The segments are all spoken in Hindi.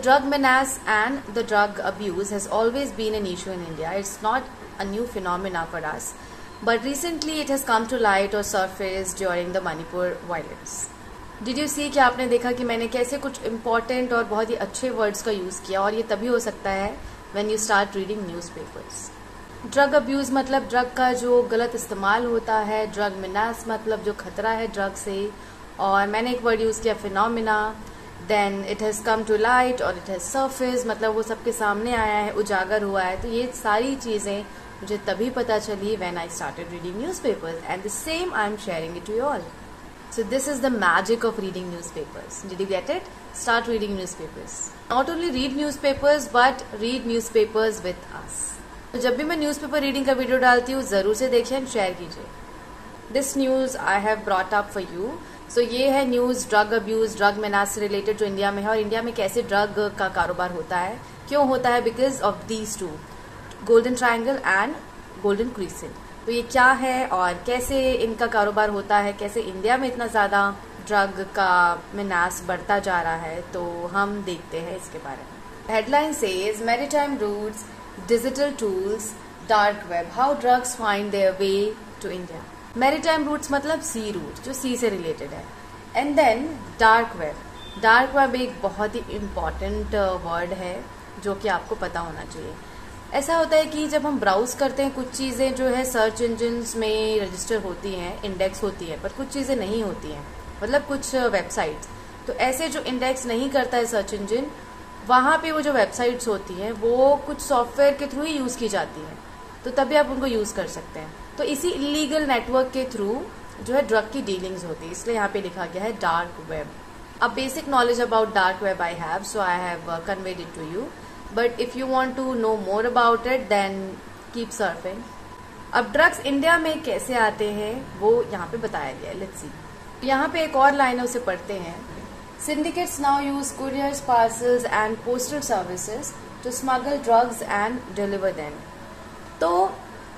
drug menace and the drug abuse has always been an issue in India. It's not a new phenomena for us, but recently it has come to light or surfaced during the Manipur violence. Did you see कि आपने देखा कि मैंने कैसे कुछ important और बहुत ही अच्छे words का use किया, और ये तभी हो सकता है when you start reading newspapers. Drug abuse मतलब ड्रग का जो गलत इस्तेमाल होता है, ड्रग मिनास मतलब जो खतरा है ड्रग से, और मैंने एक वर्ड यूज़ किया phenomena, then it has come to light और इट हैज़ सरफेस मतलब वो सबके सामने आया है, उजागर हुआ है. तो ये सारी चीज़ें मुझे तभी पता चली when I started reading newspapers, and the same I am sharing it to you all. So this is the magic of reading newspapers. Did you get it? Start reading newspapers. Not only read newspapers but read newspapers with us. तो जब भी मैं न्यूज़पेपर रीडिंग का वीडियो डालती हूँ ज़रूर से देखिए एंड शेयर कीजिए. This news I have brought up for you. So ये है news drug abuse, drug menace से रिलेटेड जो इंडिया में है, और इंडिया में कैसे ड्रग का कारोबार होता है, क्यों होता है, because of these two, golden triangle and golden crescent. तो ये क्या है और कैसे इनका कारोबार होता है, कैसे इंडिया में इतना ज़्यादा ड्रग का मेनास बढ़ता जा रहा है, तो हम देखते हैं इसके बारे में. Headline says maritime routes, digital tools, dark web, how drugs find their way to India. Maritime routes मतलब sea route जो sea से related है. And then dark web. Dark web एक बहुत ही important word है जो कि आपको पता होना चाहिए. ऐसा होता है कि जब हम ब्राउज करते हैं कुछ चीज़ें जो है सर्च इंजिन्स में रजिस्टर होती हैं, इंडेक्स होती है, पर कुछ चीज़ें नहीं होती हैं, मतलब कुछ वेबसाइट्स. तो ऐसे जो इंडेक्स नहीं करता है सर्च इंजिन, वहाँ पे वो जो वेबसाइट्स होती हैं वो कुछ सॉफ्टवेयर के थ्रू ही यूज़ की जाती हैं, तो तभी आप उनको यूज़ कर सकते हैं. तो इसी इलीगल नेटवर्क के थ्रू जो है ड्रग की डीलिंग्स होती है, इसलिए यहाँ पे लिखा गया है डार्क वेब. अब basic knowledge about dark web I have, so I have conveyed it to you, but if you want to know more about it then keep surfing. अब ड्रग्स इंडिया में कैसे आते हैं वो यहाँ पे बताया गया है. Let's see. यहाँ पे एक और लाइन है, उसे पढ़ते हैं. Syndicates now use couriers, parcels and postal services to smuggle drugs and deliver them. तो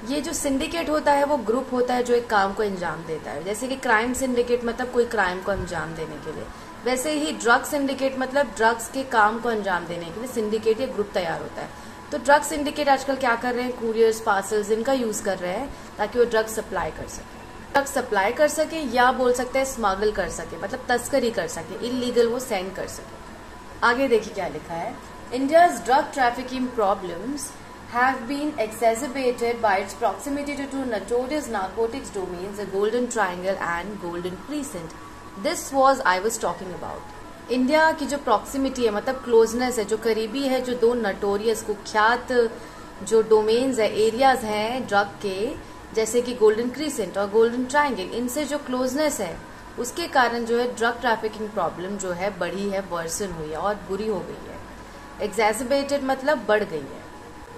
ये जो सिंडिकेट होता है वो ग्रुप होता है जो एक काम को अंजाम देता है. जैसे कि क्राइम सिंडिकेट मतलब कोई क्राइम को अंजाम देने के लिए, वैसे ही ड्रग सिंडिकेट मतलब ड्रग्स के काम को अंजाम देने के लिए सिंडिकेट या ग्रुप तैयार होता है. तो ड्रग सिंडिकेट आजकल क्या कर रहे हैं, कुरियर्स, पार्सल्स इनका यूज कर रहे हैं ताकि वो ड्रग सप्लाई कर सके. ड्रग सप्लाई कर सके या बोल सकते हैं स्मगल कर सके, मतलब तस्करी कर सके, इलीगल वो सेंड कर सके. आगे देखिए क्या लिखा है. India's drug trafficking problems have been exacerbated by its proximity to two notorious narcotics domains, the Golden Triangle and Golden Crescent. This was I was talking about. India की जो प्रॉक्सिमिटी है मतलब क्लोजनेस है, जो करीबी है, जो दो नटोरियस कुख्यात जो डोमेन्स है, एरियाज हैं ड्रग के, जैसे कि गोल्डन क्रीसेंट और गोल्डन ट्रायंगल, इनसे जो क्लोजनेस है उसके कारण जो है ड्रग ट्रैफिकिंग प्रॉब्लम जो है बढ़ी है, वर्सन हुई है और बुरी हो गई है. एग्जैजर्बेटेड मतलब बढ़ गई है.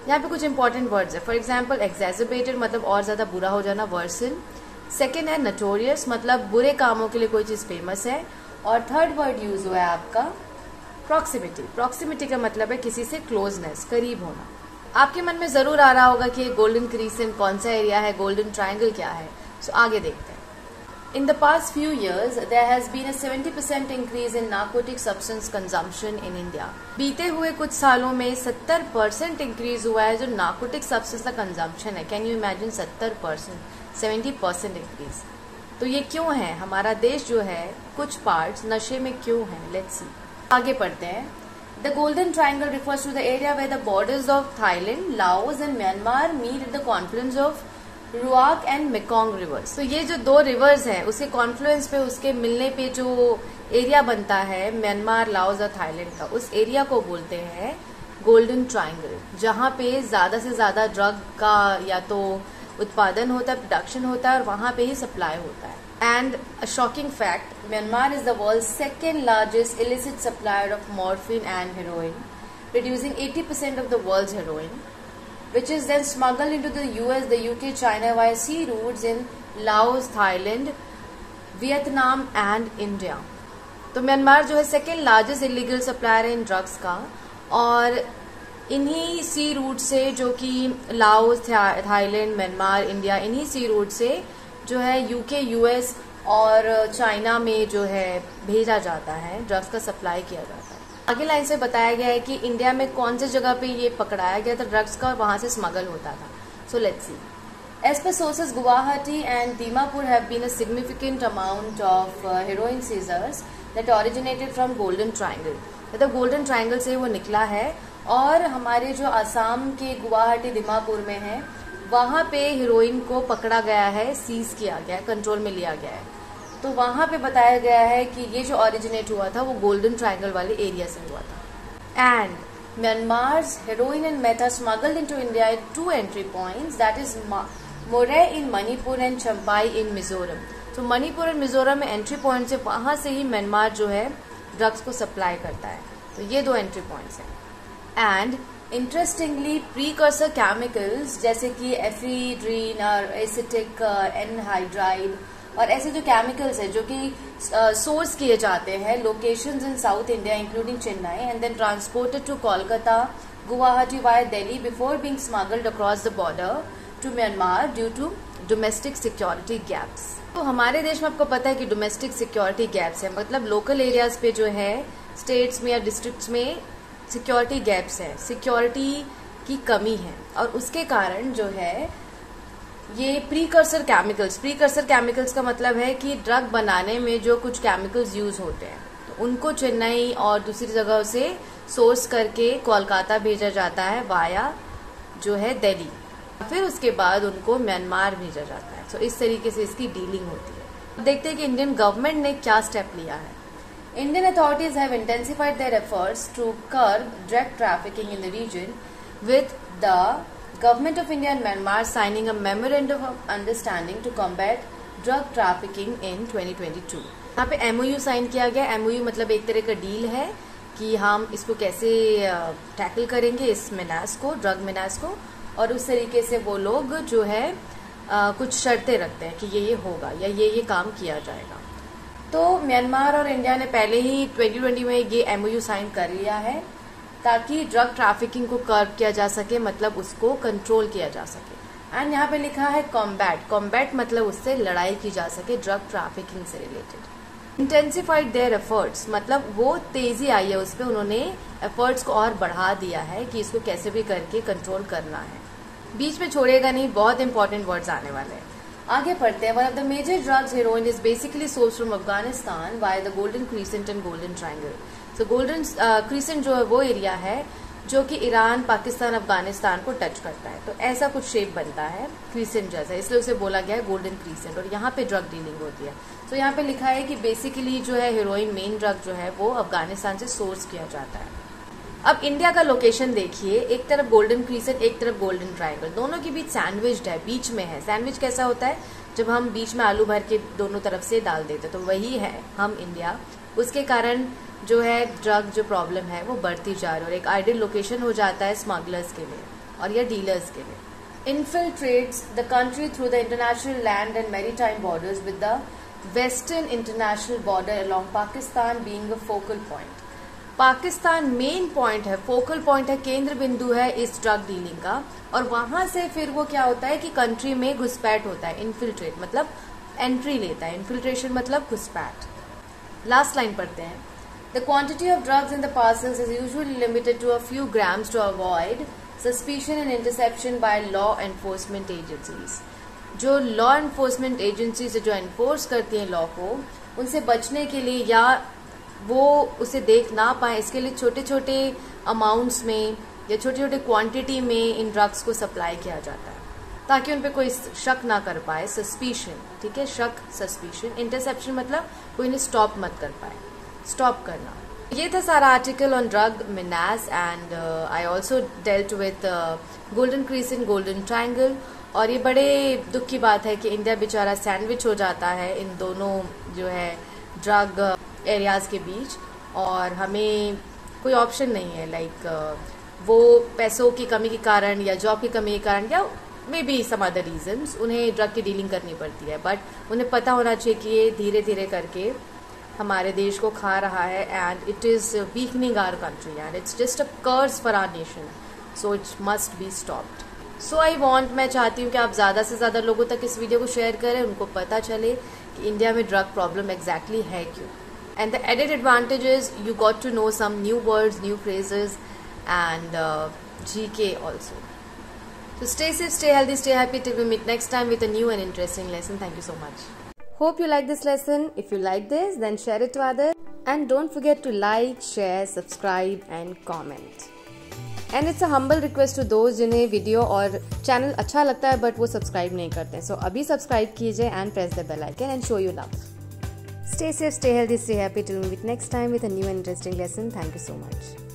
यहाँ पे कुछ इंपॉर्टेंट वर्ड्स है. फॉर एग्जाम्पल एग्जैजर्बेटेड मतलब और ज्यादा बुरा हो जाना, वर्सन. सेकेंड है नटोरियस मतलब बुरे कामों के लिए कोई चीज फेमस है. और थर्ड वर्ड यूज हुआ है आपका प्रॉक्सिमिटी. प्रॉक्सिमिटी का मतलब है किसी से क्लोजनेस, करीब होना. आपके मन में जरूर आ रहा होगा कि गोल्डन क्रीसेंट कौन सा एरिया है, गोल्डन ट्रायंगल क्या है. सो आगे देखते हैं. In the past few years, there has been a 70% increase in narcotic substance consumption in India. बीते हुए कुछ सालों में 70% इंक्रीज हुआ है जो नार्कोटिक सब्सटेंस का कंजम्पशन है. Can you imagine 70%, 70% increase. तो ये क्यों है, हमारा देश जो है कुछ पार्ट्स नशे में क्यों है, लेट्स सी. आगे पढ़ते हैं. The Golden Triangle refers to the area where the borders of Thailand, Laos and Myanmar meet at the confluence of Ruak and Mekong rivers. तो ये जो दो रिवर्स हैं उसके कॉन्फ्लुएंस पे, उसके मिलने पे जो एरिया बनता है म्यांमार, लाओस और थाईलैंड का, उस एरिया को बोलते हैं गोल्डन ट्रायंगल, जहाँ पे ज्यादा से ज्यादा ड्रग का या तो उत्पादन होता है, प्रोडक्शन होता है और वहां पे ही सप्लाई होता है. And a shocking fact, Myanmar is the world second largest illicit supplier of morphine and heroin, producing 80% of the world's heroin, which is then smuggled into the US, the UK, China via sea routes in Laos, Thailand, Vietnam and India. तो म्यांमार जो है सेकेंड लार्जेस्ट इलीगल सप्लायर है इन ड्रग्स का, और इन्हीं सी रूट से जो कि लाओस, थाईलैंड, म्यांमार, इंडिया, इन्हीं सी रूट से जो है यूके, यूएस और चाइना में जो है भेजा जाता है, ड्रग्स का सप्लाई किया जाता है. आगे लाइन से बताया गया है कि इंडिया में कौन सी जगह पे ये पकड़ाया गया था ड्रग्स का और वहां से स्मगल होता था. So let's see. As per sources, Guwahati and Dimapur have been a significant amount of heroin seizures that originated from Golden Triangle. मतलब गोल्डन ट्रायंगल से वो निकला है और हमारे जो असम के गुवाहाटी दिमापुर में है वहाँ पे हीरोइन को पकड़ा गया है, सीज किया गया है, कंट्रोल में लिया गया है. तो वहाँ पे बताया गया है कि ये जो ओरिजिनेट हुआ था वो गोल्डन ट्रायंगल वाले एरिया से हुआ था. And Myanmar's heroin and meth are smuggled into India at two entry points, that is Moreh in Manipur and Champai in Mizoram. तो मणिपुर और मिजोरम में एंट्री पॉइंट्स है, वहाँ से ही म्यांमार जो है ड्रग्स को सप्लाई करता है. तो ये 2 एंट्री पॉइंट्स हैं. एंड इंटरेस्टिंगली प्रीकर्सर केमिकल्स जैसे कि एफीड्रीन और एसिटिक एनहाइड्राइड और ऐसे जो केमिकल्स है जो कि सोर्स किए जाते हैं locations in south India including Chennai and then transported to Kolkata, Guwahati via Delhi before being smuggled across the border to Myanmar due to domestic security gaps. तो हमारे देश में आपको पता है कि डोमेस्टिक सिक्योरिटी गैप्स है, मतलब लोकल एरियाज पे जो है स्टेट्स में या डिस्ट्रिक्ट्स में सिक्योरिटी गैप्स है, सिक्योरिटी की कमी है और उसके कारण जो है ये प्रीकर्सर केमिकल्स का मतलब है कि ड्रग बनाने में जो कुछ केमिकल्स यूज होते हैं तो उनको चेन्नई और दूसरी जगह से सोर्स करके कोलकाता भेजा जाता है वाया जो है दिल्ली, फिर उसके बाद उनको म्यांमार भेजा जाता है. तो इस तरीके से इसकी डीलिंग होती है. देखते हैं कि इंडियन गवर्नमेंट ने क्या स्टेप लिया है. Indian authorities have intensified their efforts to curb drug trafficking in the region with the Government of India and Myanmar signing a memorandum of understanding to combat drug trafficking in 2022. यहाँ पे MOU साइन किया गया. MOU मतलब एक तरह का डील है कि हम इसको कैसे टैकल करेंगे इस मिनास को, ड्रग मिनास को, और उस तरीके से वो लोग जो है कुछ शर्तें रखते हैं कि ये होगा या ये काम किया जाएगा. तो म्यांमार और इंडिया ने पहले ही 2020 में ये MOU साइन कर लिया है ताकि ड्रग ट्रैफिकिंग को कर्ब किया जा सके, मतलब उसको कंट्रोल किया जा सके. एंड यहाँ पे लिखा है कॉम्बैट मतलब उससे लड़ाई की जा सके ड्रग ट्रैफिकिंग से रिलेटेड. इंटेंसिफाइड देयर एफर्ट्स मतलब वो तेजी आई है उस पर, उन्होंने एफर्ट्स को और बढ़ा दिया है कि इसको कैसे भी करके कंट्रोल करना है. बीच में छोड़ेगा नहीं, बहुत इंपॉर्टेंट वर्ड्स आने वाले हैं. आगे पढ़ते हैं. One of the major drugs heroin is basically source from Afghanistan by the golden crescent and golden triangle. तो गोल्डन क्रीसेंट जो है वो एरिया है जो कि ईरान, पाकिस्तान, अफगानिस्तान को टच करता है. तो ऐसा कुछ शेप बनता है क्रीसेंट जैसा, इसलिए उसे बोला गया है गोल्डन क्रीसेंट. और यहाँ पे ड्रग डीलिंग होती है. तो यहाँ पे लिखा है कि बेसिकली जो है हीरोइन मेन ड्रग जो है वो अफगानिस्तान से सोर्स किया जाता है. अब इंडिया का लोकेशन देखिए, एक तरफ गोल्डन क्रीसेंट, एक तरफ गोल्डन ट्रायंगल, दोनों के बीच सैंडविच्ड है, बीच में है. सैंडविच कैसा होता है जब हम बीच में आलू भर के दोनों तरफ से डाल देते, तो वही है हम इंडिया. उसके कारण जो है ड्रग जो प्रॉब्लम है वो बढ़ती जा रही है और एक आइडियल लोकेशन हो जाता है स्मगलर्स के लिए और या डीलर्स के लिए. Infiltrates the country through the international land and maritime borders with the western international border along Pakistan being a focal point. Pakistan main point है, फोकल पॉइंट है, केंद्र बिंदु है इस ड्रग डीलिंग का. और वहां से फिर वो क्या होता है कि कंट्री में घुसपैठ होता है. इन्फिल्ट्रेट मतलब एंट्री लेता है, इन्फिल्ट्रेशन मतलब घुसपैठ. लास्ट लाइन पढ़ते हैं. The quantity of drugs in the parcels is usually limited to a few grams to avoid suspicion and interception by law enforcement agencies. जो लॉ एनफोर्समेंट एजेंसी से जो एनफोर्स करती हैं लॉ को, उनसे बचने के लिए या वो उसे देख ना पाए इसके लिए छोटे छोटे अमाउंट्स में या छोटे छोटे क्वांटिटी में इन ड्रग्स को सप्लाई किया जाता है ताकि उन पे कोई शक ना कर पाए. सस्पिशन, ठीक है, शक, सस्पिशन. इंटरसेप्शन मतलब कोई इन्हें स्टॉप मत कर पाए, स्टॉप करना. ये था सारा article on drug menace and I also dealt with golden crescent, golden triangle. और ये बड़े दुख की बात है कि इंडिया बेचारा सैंडविच हो जाता है इन दोनों जो है ड्रग एरियाज के बीच और हमें कोई ऑप्शन नहीं है. लाइक वो पैसों की कमी के कारण या जॉब की कमी के कारण या maybe some other reasons उन्हें ड्रग की डीलिंग करनी पड़ती है. बट उन्हें पता होना चाहिए कि ये धीरे धीरे करके हमारे देश को खा रहा है and it is weakening our country and it's just a curse for our nation. So it must be stopped. So I want, मैं चाहती हूँ कि आप ज़्यादा से ज़्यादा लोगों तक इस वीडियो को शेयर करें, उनको पता चले कि इंडिया में ड्रग प्रॉब्लम एग्जैक्टली है क्यों. And the added advantage is you got to know some new words, new phrases, and GK also. So stay safe, stay healthy, stay happy till we meet next time with a new and interesting lesson. Thank you so much. Hope you like this lesson. If you like this, then share it to others. And don't forget to like, share, subscribe and comment. And it's a humble request to those जिन्हें वीडियो और चैनल अच्छा लगता है बट वो सब्सक्राइब नहीं करते. So अभी सब्सक्राइब कीजिए and press the bell icon and show your love. Stay safe, stay healthy, stay happy till we meet next time with a new and interesting lesson. Thank you so much.